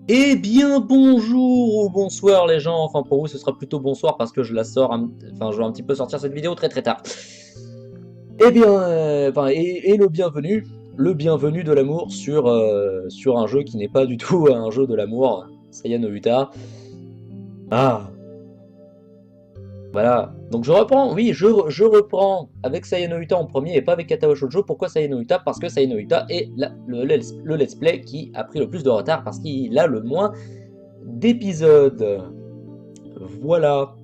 Eh bien bonjour ou bonsoir les gens, enfin pour vous ce sera plutôt bonsoir parce que je la sors, enfin je vais un petit peu sortir cette vidéo très tard. Eh bien, et le bienvenu de l'amour sur un jeu qui n'est pas du tout un jeu de l'amour, Seiya no Uta. Ah, voilà, donc je reprends, oui je reprends avec Seiya no Uta en premier et pas avec Katawa Shoujo. Pourquoi Seiya no Uta? Parce que Seiya no Uta est le let's play qui a pris le plus de retard parce qu'il a le moins d'épisodes. Voilà.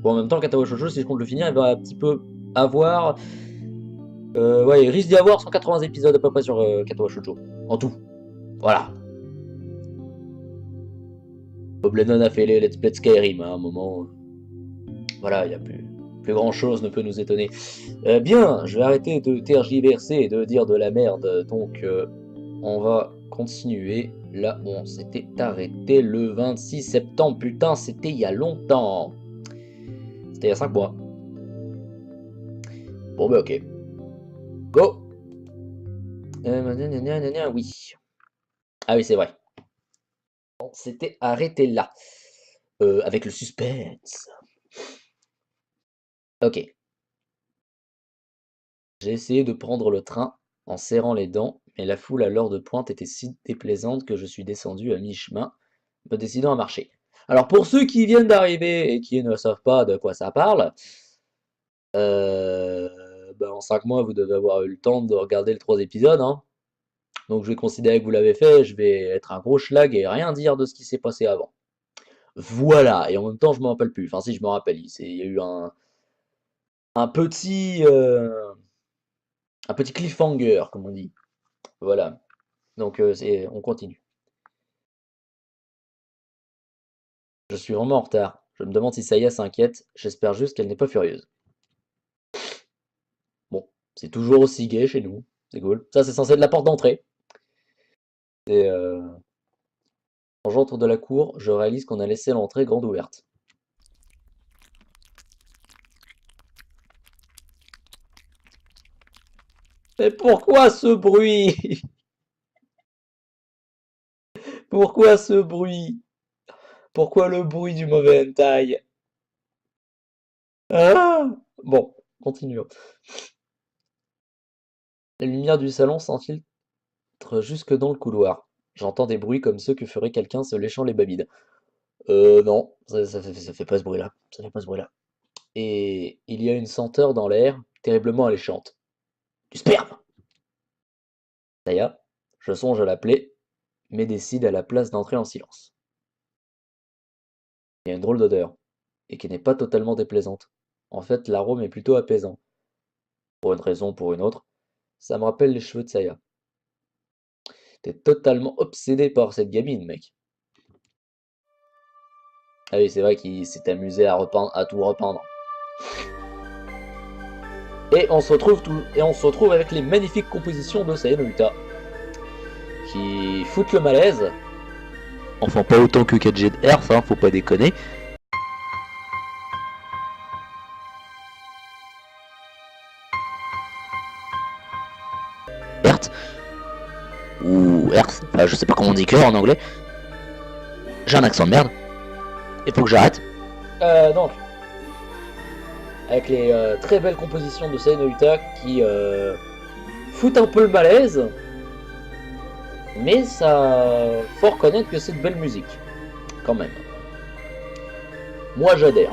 Bon, en même temps, Katawa Shoujo, si je compte le finir, il va un petit peu avoir... ouais, il risque d'y avoir 180 épisodes à peu près sur Katawa Shoujo. En tout. Voilà. Bob Lennon a fait les Let's Play de Skyrim hein, à un moment. Voilà, il n'y a plus grand chose ne peut nous étonner. Bien, je vais arrêter de tergiverser et de dire de la merde. Donc, on va continuer là où on s'était arrêté le 26 septembre. Putain, c'était il y a longtemps. C'était il y a 5 mois. Bon, bah ok. Go. Oui. Ah oui, c'est vrai. On s'était arrêté là. Avec le suspense. Ok. J'ai essayé de prendre le train en serrant les dents, mais la foule à l'heure de pointe était si déplaisante que je suis descendu à mi-chemin, me décidant à marcher. Alors pour ceux qui viennent d'arriver et qui ne savent pas de quoi ça parle, en 5 mois vous devez avoir eu le temps de regarder les 3 épisodes, hein. Donc je vais considérer que vous l'avez fait, je vais être un gros schlag et rien dire de ce qui s'est passé avant. Voilà, et en même temps je me rappelle plus, enfin si je me rappelle, il y a eu un petit... un petit cliffhanger, comme on dit. Voilà. Donc on continue. Je suis vraiment en retard. Je me demande si Saya s'inquiète. J'espère juste qu'elle n'est pas furieuse. Bon, c'est toujours aussi gai chez nous. C'est cool. Ça, c'est censé être la porte d'entrée. Et quand j'entre de la cour, je réalise qu'on a laissé l'entrée grande ouverte. Mais pourquoi ce bruit? Pourquoi ce bruit? Pourquoi le bruit du mauvais hentai? Ah bon, continuons. La lumière du salon s'infiltre jusque dans le couloir. J'entends des bruits comme ceux que ferait quelqu'un se léchant les babines. Non, ça fait pas ce bruit-là. Ça fait pas ce bruit-là. Et il y a une senteur dans l'air terriblement alléchante. Du sperme! Saya, je songe à l'appeler, mais décide à la place d'entrer en silence. Il y a une drôle d'odeur, et qui n'est pas totalement déplaisante. En fait, l'arôme est plutôt apaisant. Pour une raison ou pour une autre, ça me rappelle les cheveux de Saya. T'es totalement obsédé par cette gamine, mec. Ah oui, c'est vrai qu'il s'est amusé à tout repeindre. Et on se retrouve avec les magnifiques compositions de Saya no Uta, qui foutent le malaise. Enfin, pas autant que 4G de Earth, hein, faut pas déconner. Earth, ou Earth, je sais pas comment on dit cœur en anglais. J'ai un accent de merde. Il faut que j'arrête. Donc, avec les très belles compositions de Saya no Uta qui foutent un peu le malaise. Mais ça, faut reconnaître que c'est de belle musique, quand même. Moi j'adhère.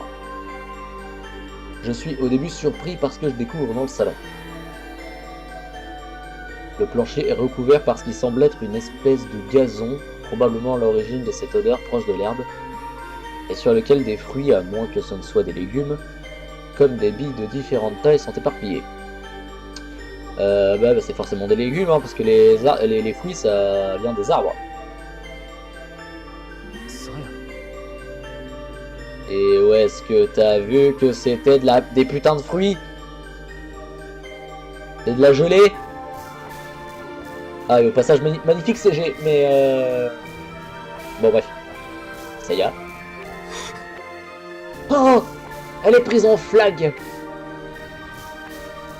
Je suis au début surpris parce que je découvre dans le salon. Le plancher est recouvert par ce qui semble être une espèce de gazon, probablement à l'origine de cette odeur proche de l'herbe, et sur lequel des fruits, à moins que ce ne soit des légumes, comme des billes de différentes tailles, sont éparpillés. C'est forcément des légumes, hein, parce que les fruits, ça vient des arbres. Et ouais, est-ce que t'as vu que c'était des putains de fruits? C'est de la gelée? Ah, le passage magnifique CG, mais bon, bref. Ça y est. Oh! Elle est prise en flag!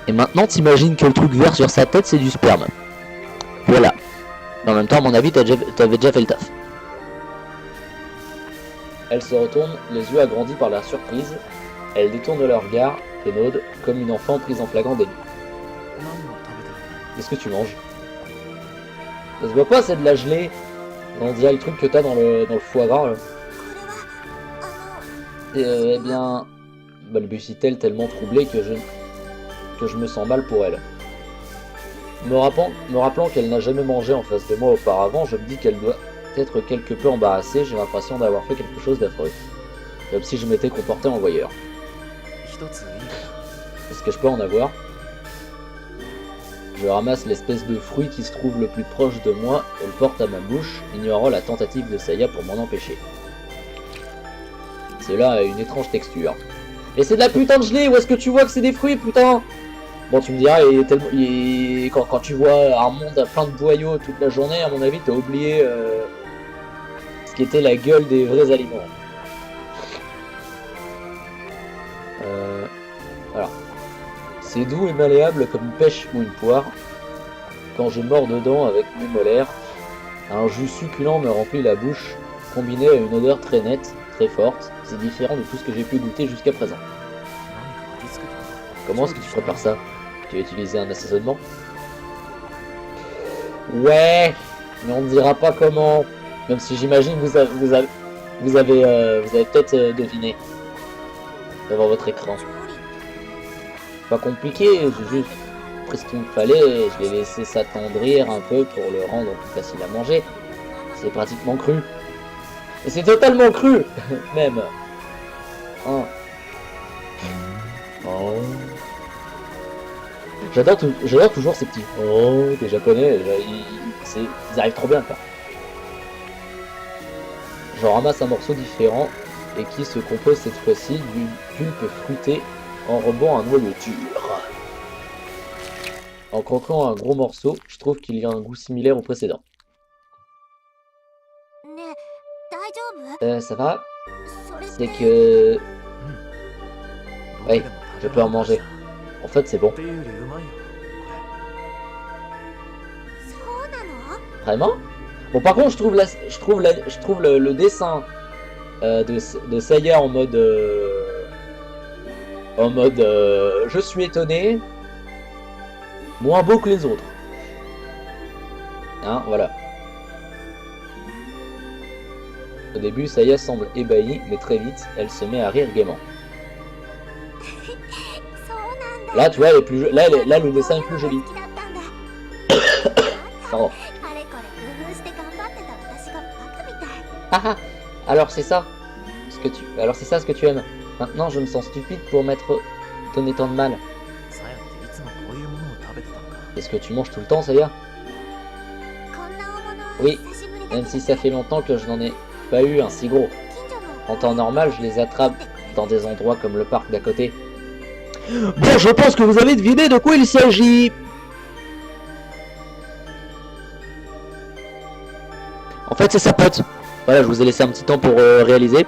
Et maintenant, t'imagines que le truc vert sur sa tête, c'est du sperme. Voilà. Mais en même temps, à mon avis, t'avais déjà fait le taf. Elle se retourne, les yeux agrandis par la surprise. Elle détourne le regard, pénaude, comme une enfant prise en flagrant délit. Qu'est-ce que tu manges? Ça se voit pas, c'est de la gelée. On dirait le truc que t'as dans le foie gras. Là. Eh bien, balbutie-t-elle tellement troublée que je me sens mal pour elle. Me rappelant qu'elle n'a jamais mangé en face de moi auparavant, je me dis qu'elle doit être quelque peu embarrassée. J'ai l'impression d'avoir fait quelque chose d'affreux. Comme si je m'étais comporté en voyeur. Est-ce que je peux en avoir? Je ramasse l'espèce de fruit qui se trouve le plus proche de moi et le porte à ma bouche, ignorant la tentative de Saya pour m'en empêcher. Cela a une étrange texture. Et c'est de la putain de gelée, où est-ce que tu vois que c'est des fruits, putain? Bon, tu me diras, quand tu vois un monde plein de boyaux toute la journée, à mon avis, t'as oublié ce qui était la gueule des vrais aliments. Voilà. C'est doux et malléable comme une pêche ou une poire. Quand je mords dedans avec mes molaires, un jus succulent me remplit la bouche, combiné à une odeur très nette, très forte. C'est différent de tout ce que j'ai pu goûter jusqu'à présent. Comment est-ce que tu prépares ça? Tu as utilisé un assaisonnement? Ouais, mais on ne dira pas comment. Même si j'imagine que vous avez peut-être deviné devant votre écran. Pas compliqué, j'ai juste pris ce qu'il me fallait et je l'ai laissé s'attendrir un peu pour le rendre plus facile à manger. C'est pratiquement cru. Et c'est totalement cru, même. Oh. Oh. J'adore toujours ces petits oh des japonais, ils arrivent trop bien à faire. Je ramasse un morceau différent et qui se compose cette fois-ci d'une pulpe fruitée en rebond un noyau dur. En croquant un gros morceau, je trouve qu'il y a un goût similaire au précédent. Ça va? C'est que... Oui, je peux en manger. En fait, c'est bon. Vraiment? Bon, par contre, je trouve le dessin de Saya en mode je suis étonné, moins beau que les autres. Hein, voilà. Au début, Saya semble ébahie, mais très vite, elle se met à rire gaiement. Là, tu vois, là, le dessin est plus joli. Pardon. Ah, alors c'est ça ce que tu aimes. Maintenant, je me sens stupide pour m'être donné tant de mal. Est-ce que tu manges tout le temps, Saya? Oui, même si ça fait longtemps que je n'en ai pas eu un si gros. En temps normal, je les attrape dans des endroits comme le parc d'à côté. Bon, je pense que vous avez deviné de quoi il s'agit. En fait, c'est sa pote. Voilà, je vous ai laissé un petit temps pour réaliser.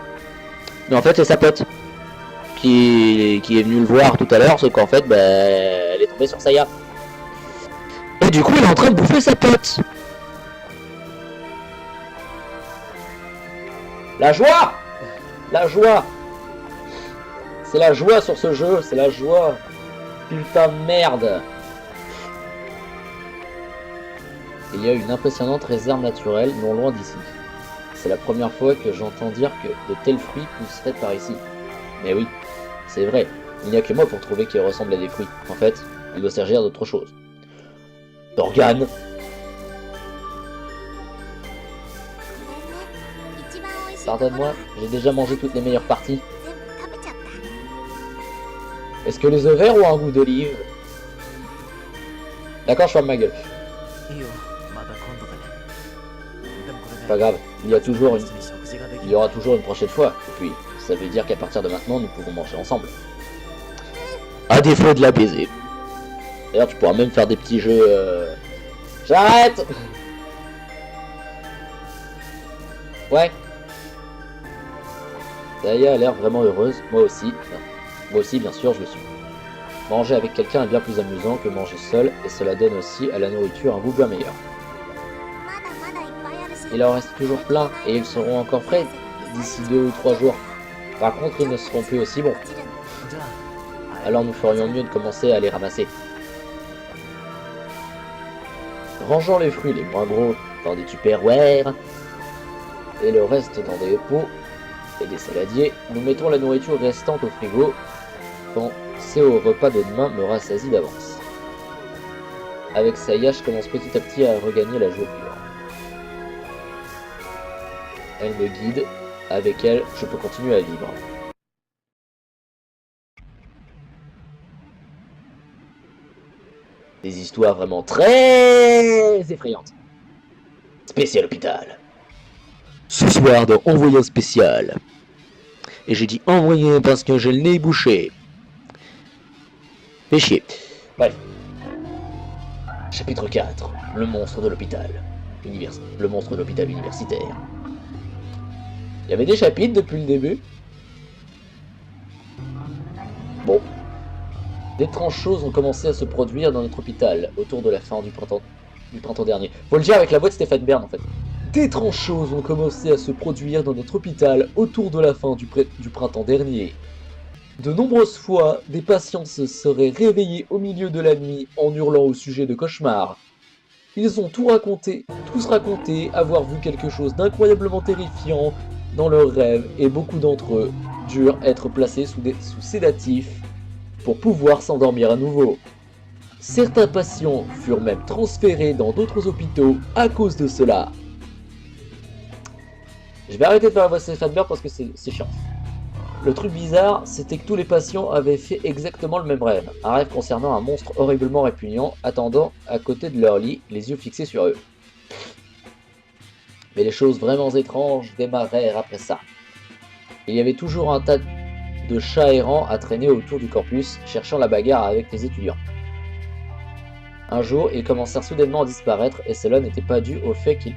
Mais en fait, c'est sa pote qui est venue le voir tout à l'heure, sauf qu'en fait, bah, elle est tombée sur Saya. Et du coup, il est en train de bouffer sa pote. La joie! La joie! C'est la joie sur ce jeu, c'est la joie. Putain de merde. Il y a une impressionnante réserve naturelle non loin d'ici. C'est la première fois que j'entends dire que de tels fruits pousseraient par ici. Mais oui, c'est vrai, il n'y a que moi pour trouver qu'ils ressemblent à des fruits. En fait, il doit s'agir d'autre chose. D'organes. Pardonne-moi, j'ai déjà mangé toutes les meilleures parties. Est-ce que les œufs verts ont un goût d'olive? D'accord, je ferme ma gueule. Pas grave, il y aura toujours une prochaine fois. Et puis, ça veut dire qu'à partir de maintenant, nous pouvons manger ensemble. À défaut de la baiser. D'ailleurs, tu pourras même faire des petits jeux... J'arrête. Ouais. Saya a l'air vraiment heureuse, moi aussi. Non. Moi aussi, bien sûr, je le suis. Manger avec quelqu'un est bien plus amusant que manger seul, et cela donne aussi à la nourriture un goût bien meilleur. Il en reste toujours plein, et ils seront encore prêts d'ici 2 ou 3 jours. Par contre, ils ne seront plus aussi bons. Alors nous ferions mieux de commencer à les ramasser. Rangeant les fruits les moins gros dans des tupperwares et le reste dans des pots et des saladiers, nous mettons la nourriture restante au frigo. Penser au repas de demain me rassasie d'avance. Avec Saya, je commence petit à petit à regagner la joie pure. Elle me guide. Avec elle, je peux continuer à vivre. Des histoires vraiment très effrayantes. Spécial hôpital. Ce soir dans Envoyé spécial. Et j'ai dit envoyé parce que j'ai le nez bouché. Fais chier. Bref. Chapitre 4. Le monstre de l'hôpital. Le monstre de l'hôpital universitaire. Il y avait des chapitres depuis le début. Bon. D'étranges choses ont commencé à se produire dans notre hôpital autour de la fin du printemps dernier. Faut le dire avec la voix de Stéphane Bern en fait. D'étranges choses ont commencé à se produire dans notre hôpital autour de la fin du printemps dernier. De nombreuses fois, des patients se seraient réveillés au milieu de la nuit en hurlant au sujet de cauchemars. Ils ont tous raconté avoir vu quelque chose d'incroyablement terrifiant dans leurs rêves et beaucoup d'entre eux durent être placés sous sédatifs pour pouvoir s'endormir à nouveau. Certains patients furent même transférés dans d'autres hôpitaux à cause de cela. Je vais arrêter de faire la voix de Stéphane Bern parce que c'est chiant. Le truc bizarre, c'était que tous les patients avaient fait exactement le même rêve. Un rêve concernant un monstre horriblement répugnant, attendant à côté de leur lit, les yeux fixés sur eux. Mais les choses vraiment étranges démarrèrent après ça. Il y avait toujours un tas de chats errants à traîner autour du campus, cherchant la bagarre avec les étudiants. Un jour, ils commencèrent soudainement à disparaître, et cela n'était pas dû au fait qu'ils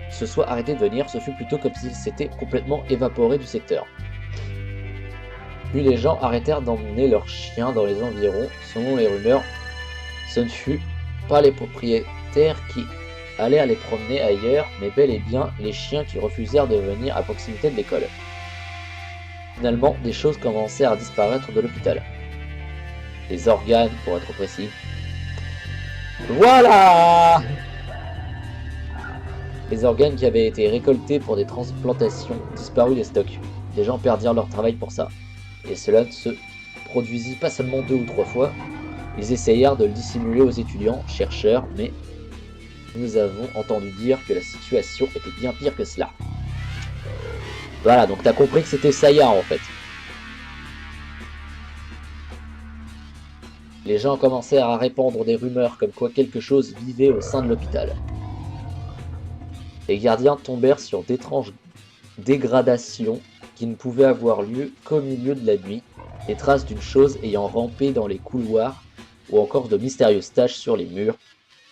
se soient arrêtés de venir, ce fut plutôt comme s'ils s'étaient complètement évaporés du secteur. Puis les gens arrêtèrent d'emmener leurs chiens dans les environs. Selon les rumeurs, ce ne fut pas les propriétaires qui allèrent les promener ailleurs, mais bel et bien les chiens qui refusèrent de venir à proximité de l'école. Finalement, des choses commencèrent à disparaître de l'hôpital. Les organes, pour être précis. Voilà! Les organes qui avaient été récoltés pour des transplantations disparus des stocks. Des gens perdirent leur travail pour ça. Et cela ne se produisit pas seulement 2 ou 3 fois. Ils essayèrent de le dissimuler aux étudiants, chercheurs, mais nous avons entendu dire que la situation était bien pire que cela. Voilà, donc t'as compris que c'était Saya en fait. Les gens commencèrent à répandre des rumeurs comme quoi quelque chose vivait au sein de l'hôpital. Les gardiens tombèrent sur d'étranges dégradations qui ne pouvaient avoir lieu qu'au milieu de la nuit, des traces d'une chose ayant rampé dans les couloirs ou encore de mystérieuses taches sur les murs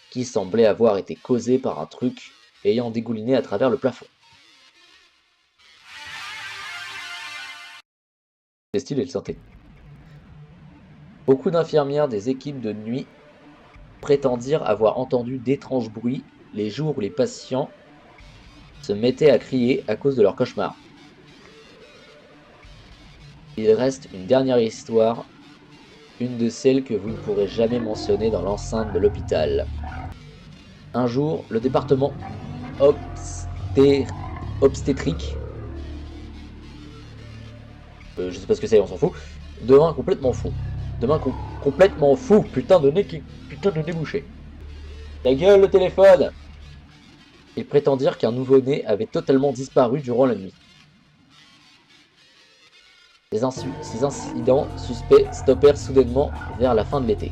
qui semblaient avoir été causées par un truc ayant dégouliné à travers le plafond. C'est stylé le synthé. Beaucoup d'infirmières des équipes de nuit prétendirent avoir entendu d'étranges bruits les jours où les patients se mettaient à crier à cause de leurs cauchemars. Il reste une dernière histoire, une de celles que vous ne pourrez jamais mentionner dans l'enceinte de l'hôpital. Un jour, le département obstétrique, je sais pas ce que c'est, on s'en fout, devint complètement fou. Complètement fou, putain de nez bouché. Ta gueule le téléphone! Ils prétendirent qu'un nouveau-né avait totalement disparu durant la nuit. Ces incidents suspects stoppèrent soudainement vers la fin de l'été.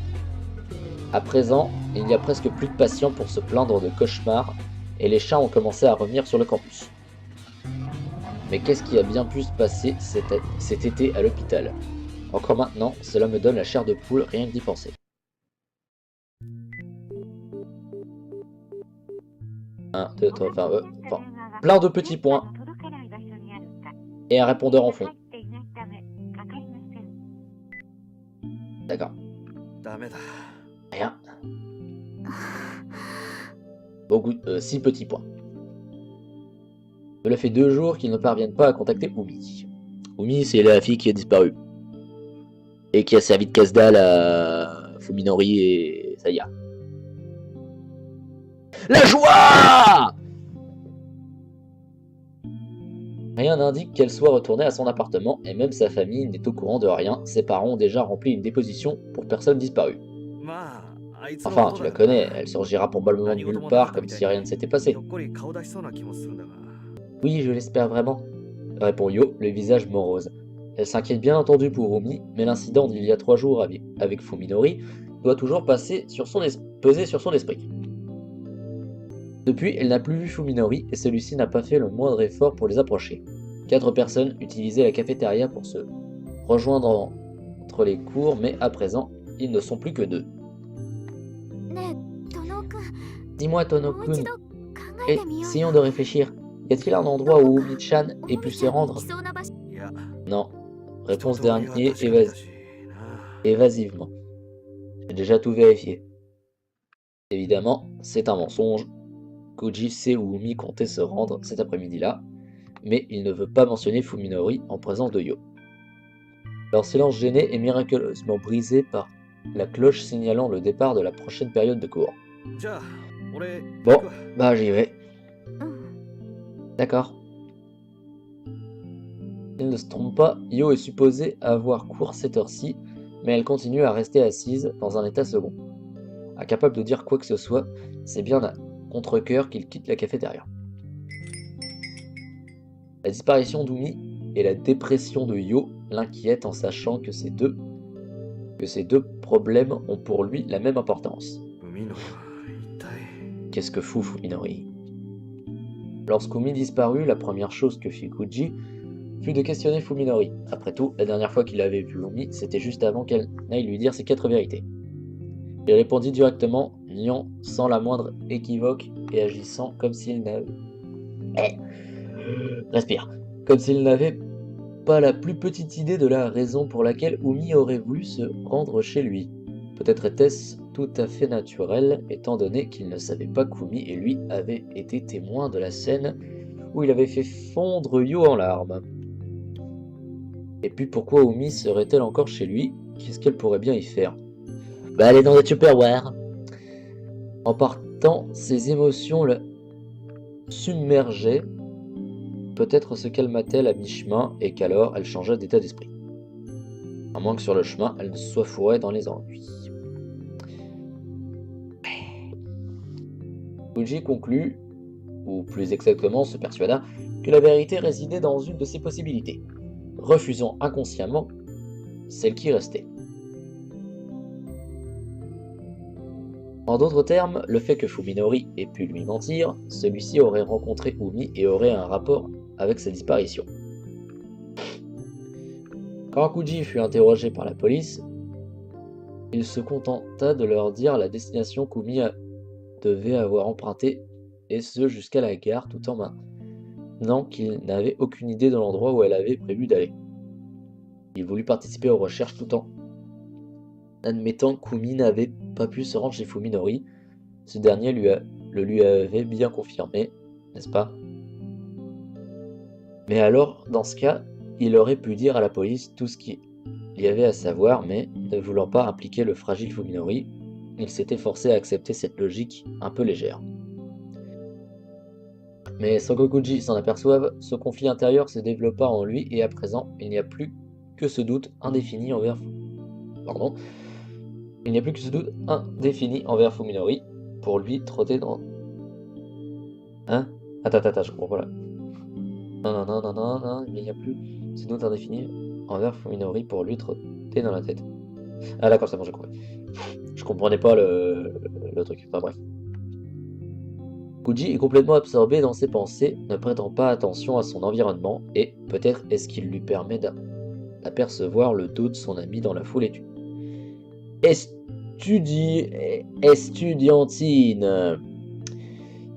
À présent, il n'y a presque plus de patients pour se plaindre de cauchemars et les chats ont commencé à revenir sur le campus. Mais qu'est-ce qui a bien pu se passer cet été à l'hôpital? Encore maintenant, cela me donne la chair de poule rien que d'y penser. Un, deux, trois, enfin, plein de petits points et un répondeur en fond. D'accord. Rien. Beaucoup, 6 petits points. Cela fait 2 jours qu'ils ne parviennent pas à contacter Umi. Umi, c'est la fille qui a disparu. Et qui a servi de casse-dalle à Fuminori et Saya. La joie! Rien n'indique qu'elle soit retournée à son appartement et même sa famille n'est au courant de rien. Ses parents ont déjà rempli une déposition pour personne disparue. Enfin, tu la connais, elle surgira probablement de nulle part comme si rien ne s'était passé. Oui, je l'espère vraiment, répond Yo, le visage morose. Elle s'inquiète bien entendu pour Umi, mais l'incident d'il y a 3 jours avec Fuminori doit toujours peser sur son esprit. Depuis, elle n'a plus vu Fuminori et celui-ci n'a pas fait le moindre effort pour les approcher. 4 personnes utilisaient la cafétéria pour se rejoindre entre les cours, mais à présent, ils ne sont plus que 2. Dis-moi, Tono-kun, essayons de réfléchir. Y a-t-il un endroit où Umi-chan ait pu se rendre? Non. Réponse dernier évasivement. J'ai déjà tout vérifié. Évidemment, c'est un mensonge. Koji sait où Umi comptait se rendre cet après-midi-là, mais il ne veut pas mentionner Fuminori en présence de Yo. Leur silence gêné est miraculeusement brisé par la cloche signalant le départ de la prochaine période de cours. Bon, bah j'y vais. D'accord. Il ne se trompe pas, Yo est supposée avoir cours cette heure-ci, mais elle continue à rester assise dans un état second. Incapable de dire quoi que ce soit, c'est bien à contre-cœur qu'il quitte la cafétéria. La disparition d'Umi et la dépression de Yo l'inquiètent en sachant que ces deux problèmes ont pour lui la même importance. Qu'est-ce que fout Fuminori? Lorsqu'Umi disparut, la première chose que fit Koji fut de questionner Fuminori. Après tout, la dernière fois qu'il avait vu Umi, c'était juste avant qu'elle n'aille lui dire ses 4 vérités. Il répondit directement, niant sans la moindre équivoque et agissant comme s'il n'avait... Respire. Comme s'il n'avait pas la plus petite idée de la raison pour laquelle Umi aurait voulu se rendre chez lui. Peut-être était-ce tout à fait naturel, étant donné qu'il ne savait pas qu'Umi et lui avaient été témoins de la scène où il avait fait fondre Yo en larmes. Et puis pourquoi Umi serait-elle encore chez lui? Qu'est-ce qu'elle pourrait bien y faire? Bah elle est dans la Tupperware. En partant, ses émotions le submergeaient. Peut-être se calma-t-elle à mi-chemin et qu'alors elle changea d'état d'esprit. À moins que sur le chemin, elle ne soit fourrée dans les ennuis. Koji conclut, ou plus exactement se persuada, que la vérité résidait dans une de ses possibilités, refusant inconsciemment celle qui restait. En d'autres termes, le fait que Fuminori ait pu lui mentir, celui-ci aurait rencontré Umi et aurait un rapport avec sa disparition. Quand Koji fut interrogé par la police, il se contenta de leur dire la destination qu'Umi devait avoir empruntée, et ce jusqu'à la gare, tout en maintenant qu'il n'avait aucune idée de l'endroit où elle avait prévu d'aller. Il voulut participer aux recherches tout en admettant qu'Umi n'avait pas pu se rendre chez Fuminori. Ce dernier le lui avait bien confirmé, n'est-ce pas? Mais alors, dans ce cas, il aurait pu dire à la police tout ce qu'il y avait à savoir, mais ne voulant pas impliquer le fragile Fuminori, il s'était forcé à accepter cette logique un peu légère. Mais sans que Koji s'en aperçoive, ce conflit intérieur se développa en lui et à présent, il n'y a plus que ce doute indéfini envers Fuminori pour lui trotter dans... Hein? Attends, je comprends pas là. Non, il n'y a plus ce doute indéfini envers Fuminori pour lui trotter dans la tête. Ah d'accord, c'est bon, j'ai compris. Je comprenais pas le truc, enfin bref. Koji est complètement absorbé dans ses pensées, ne prêtant pas attention à son environnement, et peut-être est-ce qu'il lui permet d'apercevoir le dos de son ami dans la foule estudiantine.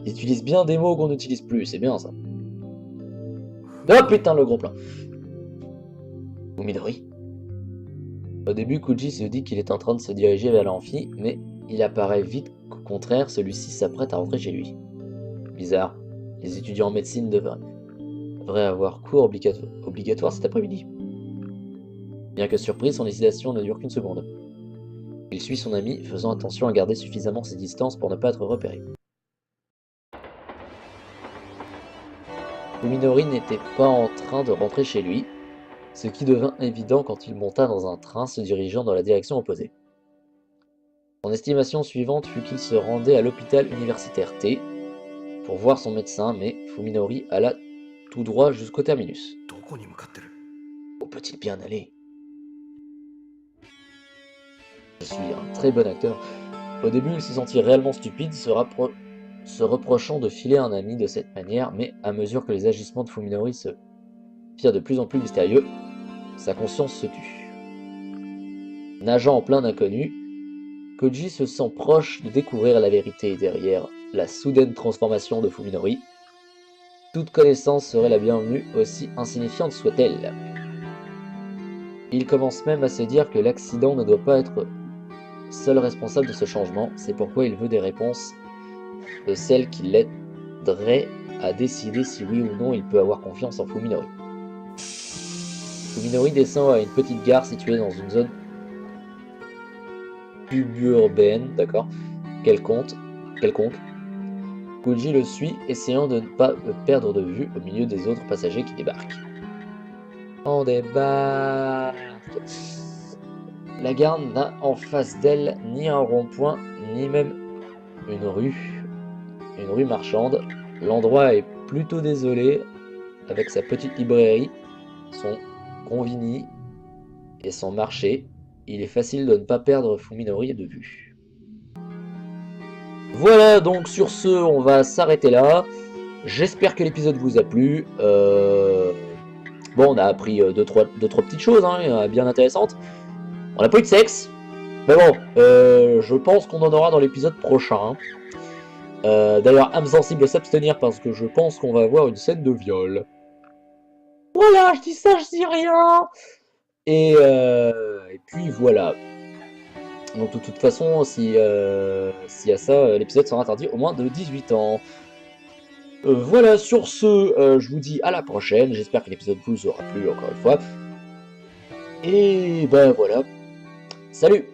Ils utilisent bien des mots qu'on n'utilise plus, c'est bien ça. Oh putain, le gros plan. Fuminori. Au début, Koji se dit qu'il est en train de se diriger vers l'amphi, mais il apparaît vite qu'au contraire, celui-ci s'apprête à rentrer chez lui. Bizarre. Les étudiants en médecine devraient devrait avoir cours obligatoire cet après-midi. Bien que surpris, son hésitation ne dure qu'une seconde. Il suit son ami, faisant attention à garder suffisamment ses distances pour ne pas être repéré. Fuminori n'était pas en train de rentrer chez lui, ce qui devint évident quand il monta dans un train se dirigeant dans la direction opposée. Son estimation suivante fut qu'il se rendait à l'hôpital universitaire T pour voir son médecin, mais Fuminori alla tout droit jusqu'au terminus. Où peut-il bien aller? Je suis un très bon acteur. Au début, il se sentit réellement stupide, se reprochant de filer un ami de cette manière, mais à mesure que les agissements de Fuminori se firent de plus en plus mystérieux, sa conscience se tut. Nageant en plein inconnu, Koji se sent proche de découvrir la vérité derrière la soudaine transformation de Fuminori. Toute connaissance serait la bienvenue, aussi insignifiante soit-elle. Il commence même à se dire que l'accident ne doit pas être seul responsable de ce changement, c'est pourquoi il veut des réponses de celles qui l'aideraient à décider si oui ou non il peut avoir confiance en Fuminori. Fuminori descend à une petite gare située dans une zone suburbaine, d'accord, quelconque. Koji le suit, essayant de ne pas le perdre de vue au milieu des autres passagers qui débarquent. On débarque. La gare n'a en face d'elle ni un rond-point, ni même une rue marchande. L'endroit est plutôt désolé, avec sa petite librairie, son convini et son marché. Il est facile de ne pas perdre Fuminori de vue. Voilà, donc sur ce, on va s'arrêter là. J'espère que l'épisode vous a plu. Bon, on a appris deux, trois petites choses bien intéressantes. On n'a pas eu de sexe. Mais bon, je pense qu'on en aura dans l'épisode prochain. D'ailleurs, âme sensible à s'abstenir parce que je pense qu'on va avoir une scène de viol. Voilà, je dis ça, je dis rien. Et puis voilà. Donc de toute façon, s'il y a ça, l'épisode sera interdit au moins de 18 ans. Voilà, sur ce, je vous dis à la prochaine. J'espère que l'épisode vous aura plu encore une fois. Et ben voilà. Salut!